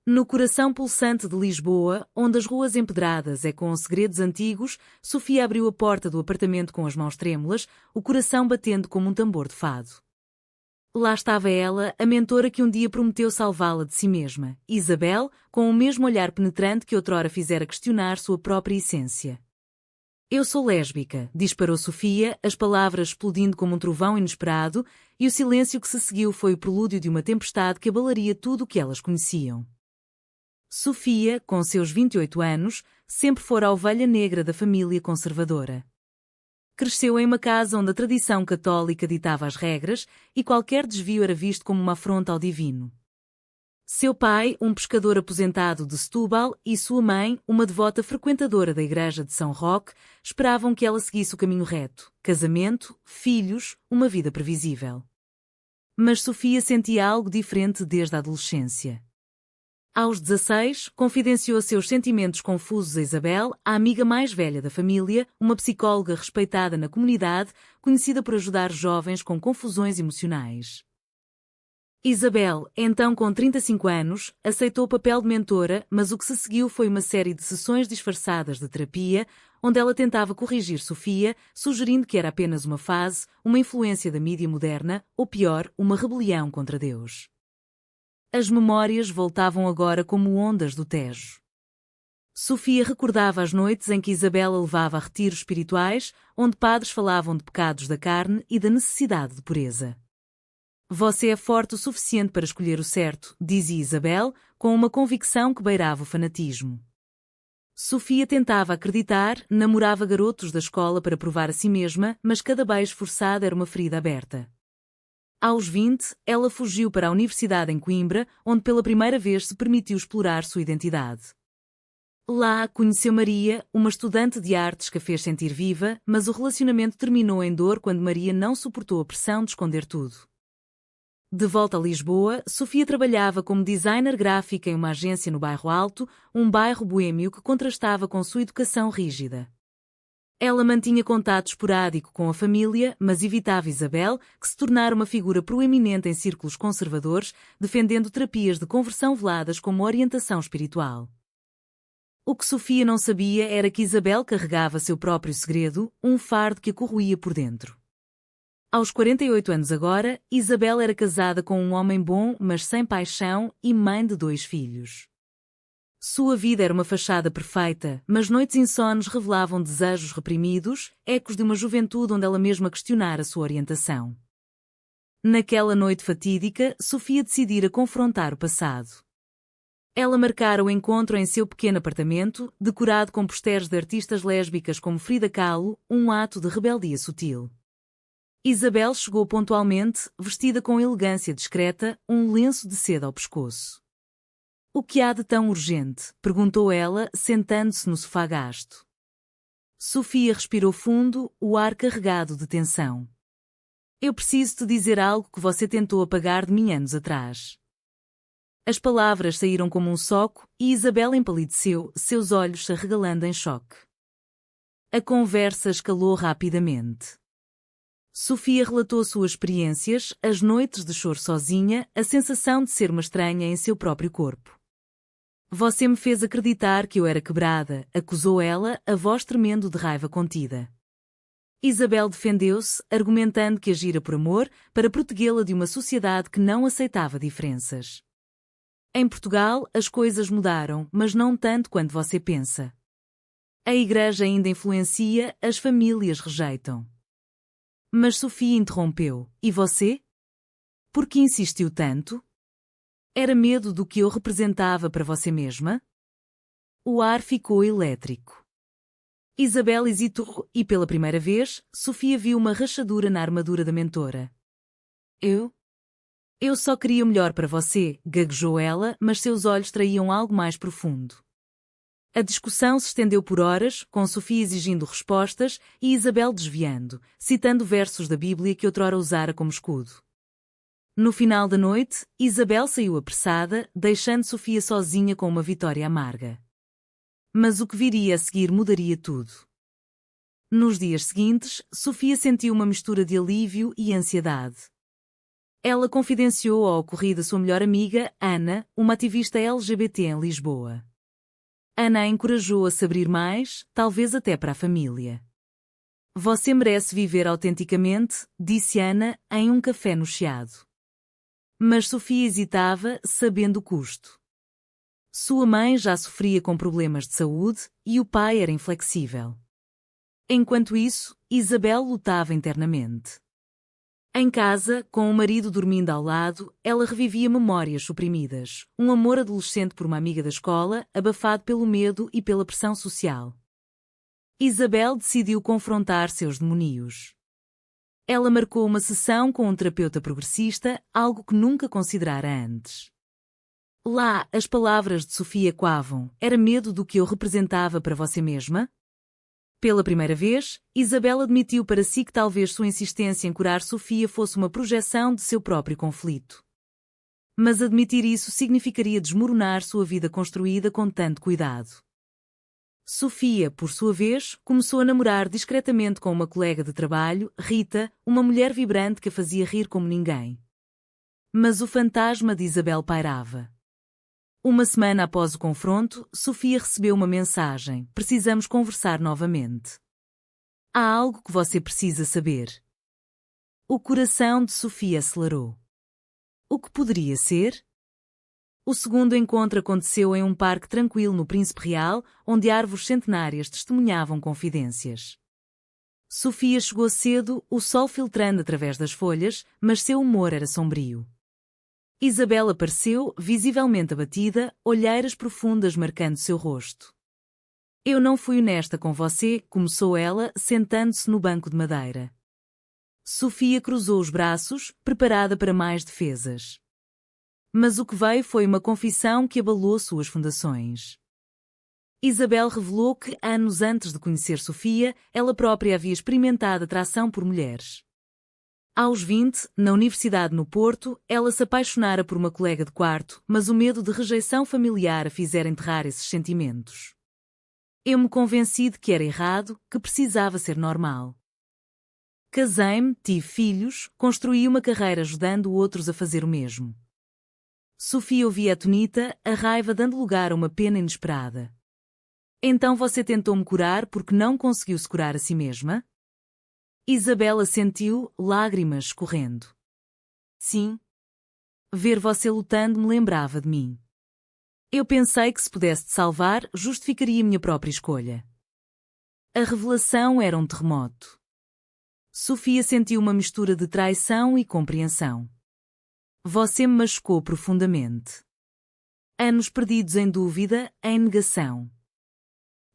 No coração pulsante de Lisboa, onde as ruas empedradas ecoam segredos antigos, Sofia abriu a porta do apartamento com as mãos trêmulas, o coração batendo como um tambor de fado. Lá estava ela, a mentora que um dia prometeu salvá-la de si mesma, Isabel, com o mesmo olhar penetrante que outrora fizera questionar sua própria essência. Eu sou lésbica, disparou Sofia, as palavras explodindo como um trovão inesperado, e o silêncio que se seguiu foi o prelúdio de uma tempestade que abalaria tudo o que elas conheciam. Sofia, com seus 28 anos, sempre fora a ovelha negra da família conservadora. Cresceu em uma casa onde a tradição católica ditava as regras e qualquer desvio era visto como uma afronta ao divino. Seu pai, um pescador aposentado de Setúbal, e sua mãe, uma devota frequentadora da igreja de São Roque, esperavam que ela seguisse o caminho reto: casamento, filhos, uma vida previsível. Mas Sofia sentia algo diferente desde a adolescência. Aos 16, confidenciou seus sentimentos confusos a Isabel, a amiga mais velha da família, uma psicóloga respeitada na comunidade, conhecida por ajudar jovens com confusões emocionais. Isabel, então com 35 anos, aceitou o papel de mentora, mas o que se seguiu foi uma série de sessões disfarçadas de terapia, onde ela tentava corrigir Sofia, sugerindo que era apenas uma fase, uma influência da mídia moderna, ou pior, uma rebelião contra Deus. As memórias voltavam agora como ondas do Tejo. Sofia recordava as noites em que Isabel a levava a retiros espirituais, onde padres falavam de pecados da carne e da necessidade de pureza. Você é forte o suficiente para escolher o certo, dizia Isabel, com uma convicção que beirava o fanatismo. Sofia tentava acreditar, namorava garotos da escola para provar a si mesma, mas cada beijo forçado era uma ferida aberta. Aos 20, ela fugiu para a universidade em Coimbra, onde pela primeira vez se permitiu explorar sua identidade. Lá conheceu Maria, uma estudante de artes que a fez sentir viva, mas o relacionamento terminou em dor quando Maria não suportou a pressão de esconder tudo. De volta a Lisboa, Sofia trabalhava como designer gráfica em uma agência no Bairro Alto, um bairro boêmio que contrastava com sua educação rígida. Ela mantinha contato esporádico com a família, mas evitava Isabel, que se tornara uma figura proeminente em círculos conservadores, defendendo terapias de conversão veladas como orientação espiritual. O que Sofia não sabia era que Isabel carregava seu próprio segredo, um fardo que a corroía por dentro. Aos 48 anos agora, Isabel era casada com um homem bom, mas sem paixão, e mãe de 2 filhos. Sua vida era uma fachada perfeita, mas noites insones revelavam desejos reprimidos, ecos de uma juventude onde ela mesma questionara sua orientação. Naquela noite fatídica, Sofia decidira confrontar o passado. Ela marcara o encontro em seu pequeno apartamento, decorado com posteriores de artistas lésbicas como Frida Kahlo, um ato de rebeldia sutil. Isabel chegou pontualmente, vestida com elegância discreta, um lenço de seda ao pescoço. O que há de tão urgente? Perguntou ela, sentando-se no sofá gasto. Sofia respirou fundo, o ar carregado de tensão. Eu preciso te dizer algo que você tentou apagar de mim anos atrás. As palavras saíram como um soco e Isabel empalideceu, seus olhos se arregalando em choque. A conversa escalou rapidamente. Sofia relatou suas experiências, as noites de choro sozinha, a sensação de ser uma estranha em seu próprio corpo. Você me fez acreditar que eu era quebrada, acusou ela, a voz tremendo de raiva contida. Isabel defendeu-se, argumentando que agira por amor, para protegê-la de uma sociedade que não aceitava diferenças. Em Portugal, as coisas mudaram, mas não tanto quanto você pensa. A igreja ainda influencia, as famílias rejeitam. Mas Sofia interrompeu. E você? Por que insistiu tanto? Era medo do que eu representava para você mesma? O ar ficou elétrico. Isabel hesitou e, pela primeira vez, Sofia viu uma rachadura na armadura da mentora. Eu só queria o melhor para você, gaguejou ela, mas seus olhos traíam algo mais profundo. A discussão se estendeu por horas, com Sofia exigindo respostas e Isabel desviando, citando versos da Bíblia que outrora usara como escudo. No final da noite, Isabel saiu apressada, deixando Sofia sozinha com uma vitória amarga. Mas o que viria a seguir mudaria tudo. Nos dias seguintes, Sofia sentiu uma mistura de alívio e ansiedade. Ela confidenciou ao ocorrido a sua melhor amiga, Ana, uma ativista LGBT em Lisboa. Ana a encorajou a se abrir mais, talvez até para a família. Você merece viver autenticamente, disse Ana, em um café no Chiado. Mas Sofia hesitava, sabendo o custo. Sua mãe já sofria com problemas de saúde e o pai era inflexível. Enquanto isso, Isabel lutava internamente. Em casa, com o marido dormindo ao lado, ela revivia memórias suprimidas, um amor adolescente por uma amiga da escola, abafado pelo medo e pela pressão social. Isabel decidiu confrontar seus demónios. Ela marcou uma sessão com um terapeuta progressista, algo que nunca considerara antes. Lá, as palavras de Sofia coavam: era medo do que eu representava para você mesma? Pela primeira vez, Isabel admitiu para si que talvez sua insistência em curar Sofia fosse uma projeção de seu próprio conflito. Mas admitir isso significaria desmoronar sua vida construída com tanto cuidado. Sofia, por sua vez, começou a namorar discretamente com uma colega de trabalho, Rita, uma mulher vibrante que a fazia rir como ninguém. Mas o fantasma de Isabel pairava. Uma semana após o confronto, Sofia recebeu uma mensagem: precisamos conversar novamente. Há algo que você precisa saber. O coração de Sofia acelerou. O que poderia ser? O segundo encontro aconteceu em um parque tranquilo no Príncipe Real, onde árvores centenárias testemunhavam confidências. Sofia chegou cedo, o sol filtrando através das folhas, mas seu humor era sombrio. Isabel apareceu, visivelmente abatida, olheiras profundas marcando seu rosto. Eu não fui honesta com você, começou ela, sentando-se no banco de madeira. Sofia cruzou os braços, preparada para mais defesas. Mas o que veio foi uma confissão que abalou suas fundações. Isabel revelou que, anos antes de conhecer Sofia, ela própria havia experimentado atração por mulheres. Aos 20, na Universidade no Porto, ela se apaixonara por uma colega de quarto, mas o medo de rejeição familiar a fizera enterrar esses sentimentos. Eu me convenci de que era errado, que precisava ser normal. Casei-me, tive filhos, construí uma carreira ajudando outros a fazer o mesmo. Sofia ouvia atonita, a raiva dando lugar a uma pena inesperada. Então você tentou-me curar porque não conseguiu se curar a si mesma? Isabela sentiu, lágrimas escorrendo. Sim. Ver você lutando me lembrava de mim. Eu pensei que se pudesse te salvar, justificaria minha própria escolha. A revelação era um terremoto. Sofia sentiu uma mistura de traição e compreensão. Você me machucou profundamente. Anos perdidos em dúvida, em negação.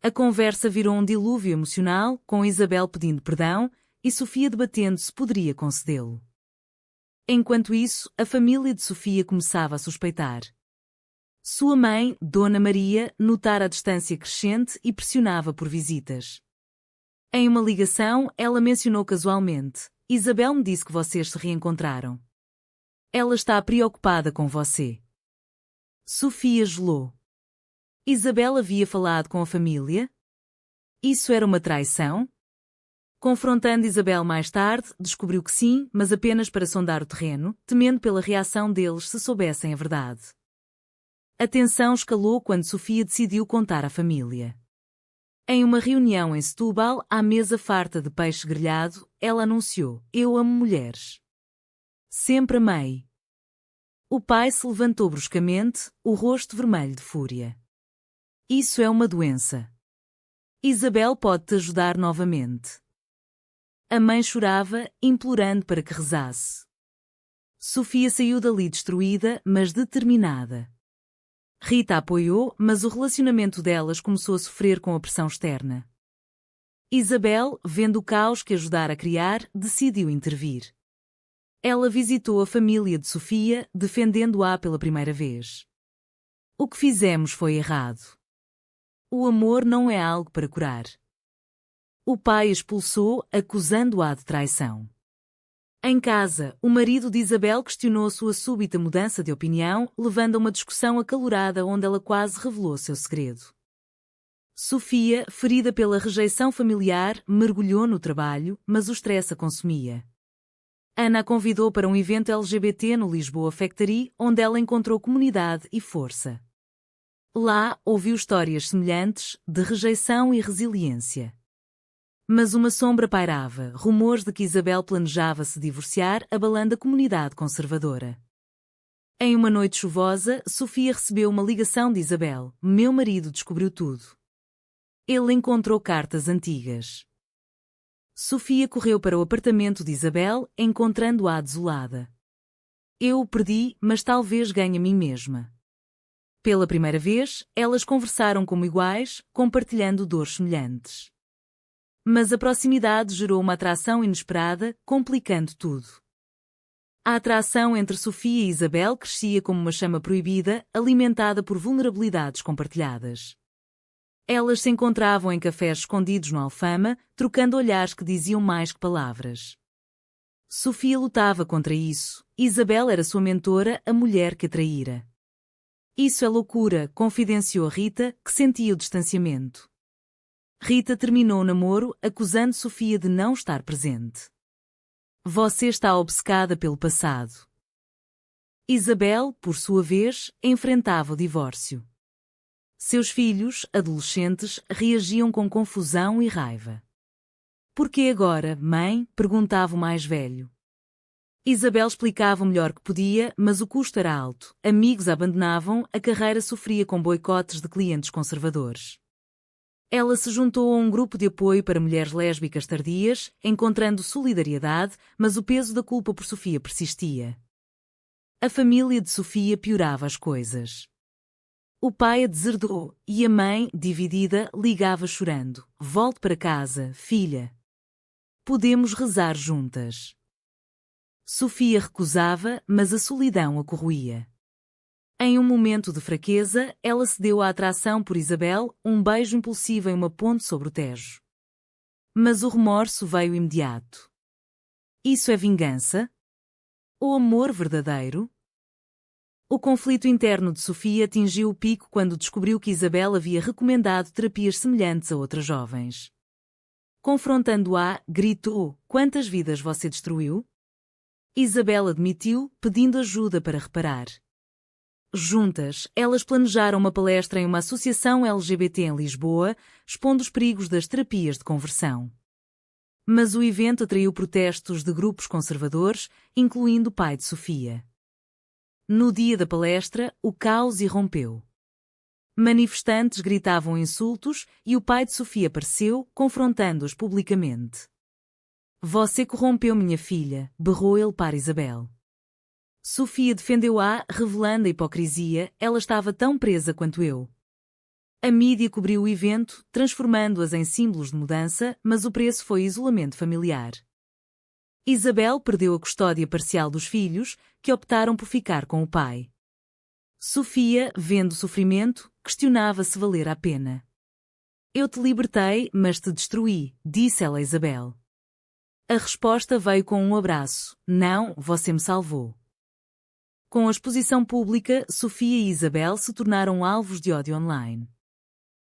A conversa virou um dilúvio emocional, com Isabel pedindo perdão, e Sofia debatendo se poderia concedê-lo. Enquanto isso, a família de Sofia começava a suspeitar. Sua mãe, Dona Maria, notara a distância crescente e pressionava por visitas. Em uma ligação, ela mencionou casualmente: Isabel me disse que vocês se reencontraram. Ela está preocupada com você. Sofia gelou. Isabel havia falado com a família? Isso era uma traição? Confrontando Isabel mais tarde, descobriu que sim, mas apenas para sondar o terreno, temendo pela reação deles se soubessem a verdade. A tensão escalou quando Sofia decidiu contar à família. Em uma reunião em Setúbal, à mesa farta de peixe grelhado, ela anunciou: eu amo mulheres. Sempre amei. O pai se levantou bruscamente, o rosto vermelho de fúria. Isso é uma doença. Isabel pode te ajudar novamente. A mãe chorava, implorando para que rezasse. Sofia saiu dali destruída, mas determinada. Rita a apoiou, mas o relacionamento delas começou a sofrer com a pressão externa. Isabel, vendo o caos que ajudara a criar, decidiu intervir. Ela visitou a família de Sofia, defendendo-a pela primeira vez. O que fizemos foi errado. O amor não é algo para curar. O pai expulsou, acusando-a de traição. Em casa, o marido de Isabel questionou sua súbita mudança de opinião, levando a uma discussão acalorada onde ela quase revelou seu segredo. Sofia, ferida pela rejeição familiar, mergulhou no trabalho, mas o estresse a consumia. Ana a convidou para um evento LGBT no Lisboa Factory, onde ela encontrou comunidade e força. Lá, ouviu histórias semelhantes, de rejeição e resiliência. Mas uma sombra pairava, rumores de que Isabel planejava se divorciar, abalando a comunidade conservadora. Em uma noite chuvosa, Sofia recebeu uma ligação de Isabel. Meu marido descobriu tudo. Ele encontrou cartas antigas. Sofia correu para o apartamento de Isabel, encontrando-a desolada. Eu o perdi, mas talvez ganhe a mim mesma. Pela primeira vez, elas conversaram como iguais, compartilhando dores semelhantes. Mas a proximidade gerou uma atração inesperada, complicando tudo. A atração entre Sofia e Isabel crescia como uma chama proibida, alimentada por vulnerabilidades compartilhadas. Elas se encontravam em cafés escondidos no Alfama, trocando olhares que diziam mais que palavras. Sofia lutava contra isso. Isabel era sua mentora, a mulher que a traíra. Isso é loucura, confidenciou Rita, que sentia o distanciamento. Rita terminou o namoro, acusando Sofia de não estar presente. Você está obcecada pelo passado. Isabel, por sua vez, enfrentava o divórcio. Seus filhos, adolescentes, reagiam com confusão e raiva. Por que agora, mãe? Perguntava o mais velho. Isabel explicava o melhor que podia, mas o custo era alto. Amigos a abandonavam, a carreira sofria com boicotes de clientes conservadores. Ela se juntou a um grupo de apoio para mulheres lésbicas tardias, encontrando solidariedade, mas o peso da culpa por Sofia persistia. A família de Sofia piorava as coisas. O pai a deserdou, e a mãe, dividida, ligava chorando. Volte para casa, filha. Podemos rezar juntas. Sofia recusava, mas a solidão a corroía. Em um momento de fraqueza, ela cedeu à atração por Isabel, um beijo impulsivo em uma ponte sobre o Tejo. Mas o remorso veio imediato. Isso é vingança? Ou amor verdadeiro? O conflito interno de Sofia atingiu o pico quando descobriu que Isabel havia recomendado terapias semelhantes a outras jovens. Confrontando-a, gritou: "Quantas vidas você destruiu?" Isabel admitiu, pedindo ajuda para reparar. Juntas, elas planejaram uma palestra em uma associação LGBT em Lisboa, expondo os perigos das terapias de conversão. Mas o evento atraiu protestos de grupos conservadores, incluindo o pai de Sofia. No dia da palestra, o caos irrompeu. Manifestantes gritavam insultos e o pai de Sofia apareceu, confrontando-os publicamente. "Você corrompeu minha filha", berrou ele para Isabel. Sofia defendeu-a, revelando a hipocrisia. "Ela estava tão presa quanto eu." A mídia cobriu o evento, transformando-as em símbolos de mudança, mas o preço foi isolamento familiar. Isabel perdeu a custódia parcial dos filhos, que optaram por ficar com o pai. Sofia, vendo o sofrimento, questionava se valer a pena. "Eu te libertei, mas te destruí", disse ela a Isabel. A resposta veio com um abraço: "Não, você me salvou." Com a exposição pública, Sofia e Isabel se tornaram alvos de ódio online.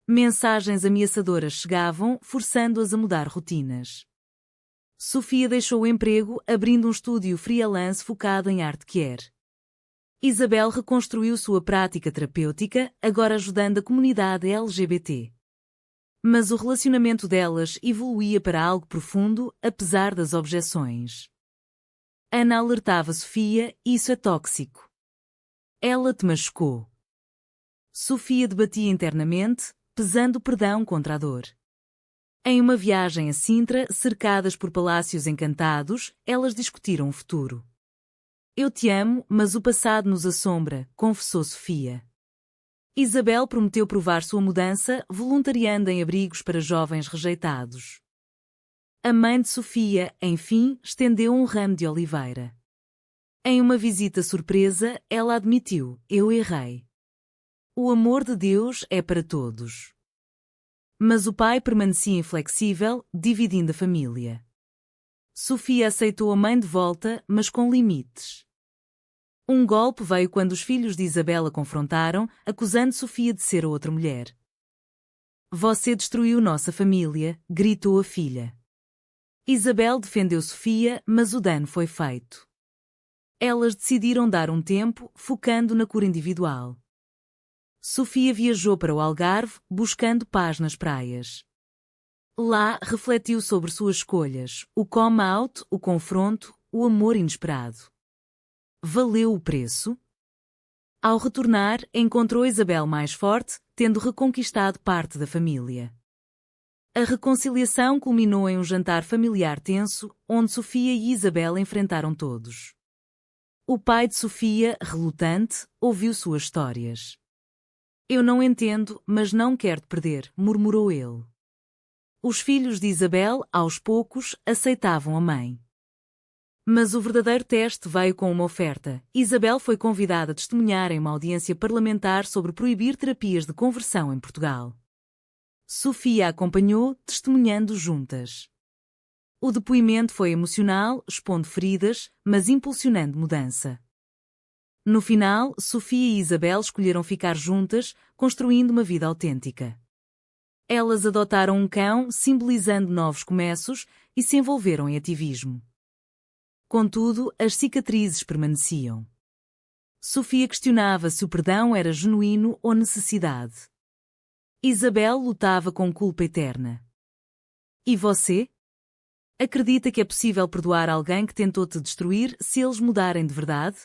Mensagens ameaçadoras chegavam, forçando-as a mudar rotinas. Sofia deixou o emprego, abrindo um estúdio freelance focado em arte queer. Isabel reconstruiu sua prática terapêutica, agora ajudando a comunidade LGBT. Mas o relacionamento delas evoluía para algo profundo, apesar das objeções. Ana alertava Sofia: "Isso é tóxico. Ela te machucou." Sofia debatia internamente, pesando o perdão contra a dor. Em uma viagem a Sintra, cercadas por palácios encantados, elas discutiram o futuro. "Eu te amo, mas o passado nos assombra", confessou Sofia. Isabel prometeu provar sua mudança, voluntariando em abrigos para jovens rejeitados. A mãe de Sofia, enfim, estendeu um ramo de oliveira. Em uma visita surpresa, ela admitiu: "Eu errei. O amor de Deus é para todos." Mas o pai permanecia inflexível, dividindo a família. Sofia aceitou a mãe de volta, mas com limites. Um golpe veio quando os filhos de Isabel a confrontaram, acusando Sofia de ser outra mulher. "Você destruiu nossa família", gritou a filha. Isabel defendeu Sofia, mas o dano foi feito. Elas decidiram dar um tempo, focando na cura individual. Sofia viajou para o Algarve, buscando paz nas praias. Lá, refletiu sobre suas escolhas, o come out, o confronto, o amor inesperado. Valeu o preço? Ao retornar, encontrou Isabel mais forte, tendo reconquistado parte da família. A reconciliação culminou em um jantar familiar tenso, onde Sofia e Isabel enfrentaram todos. O pai de Sofia, relutante, ouviu suas histórias. Eu não entendo, mas não quero te perder, murmurou ele. Os filhos de Isabel, aos poucos, aceitavam a mãe. Mas o verdadeiro teste veio com uma oferta. Isabel foi convidada a testemunhar em uma audiência parlamentar sobre proibir terapias de conversão em Portugal. Sofia acompanhou, testemunhando juntas. O depoimento foi emocional, expondo feridas, mas impulsionando mudança. No final, Sofia e Isabel escolheram ficar juntas, construindo uma vida autêntica. Elas adotaram um cão, simbolizando novos começos, e se envolveram em ativismo. Contudo, as cicatrizes permaneciam. Sofia questionava se o perdão era genuíno ou necessidade. Isabel lutava com culpa eterna. E você? Acredita que é possível perdoar alguém que tentou te destruir se eles mudarem de verdade?